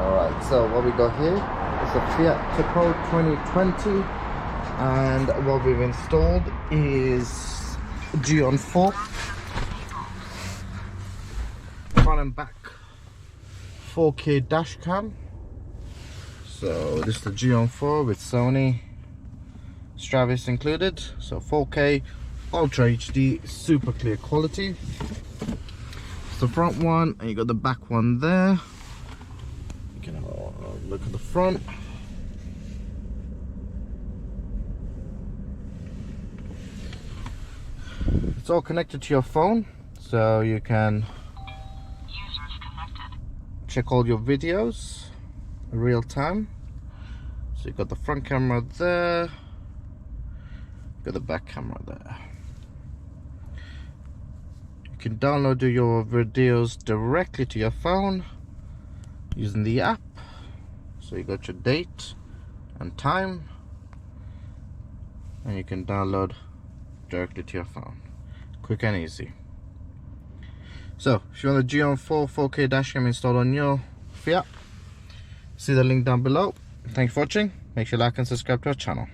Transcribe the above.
Alright, so what we got here is a Fiat Tipo 2020, and what we've installed is Geon 4 front and back 4K dash cam. So this is the Geon 4 with Sony Stravis included, so 4K Ultra HD super clear quality. It's the front one, and you got the back one there. You can have a look at the front. It's all connected to your phone, so you can check all your videos in real time. So you got the front camera there, got the back camera there. You can download your videos directly to your phone using the app. So you got your date and time, and you can download directly to your phone. Quick and easy. So if you want the Geon 4 4K dashcam installed on your Fiat, see the link down below. Thanks for watching. Make sure you like and subscribe to our channel.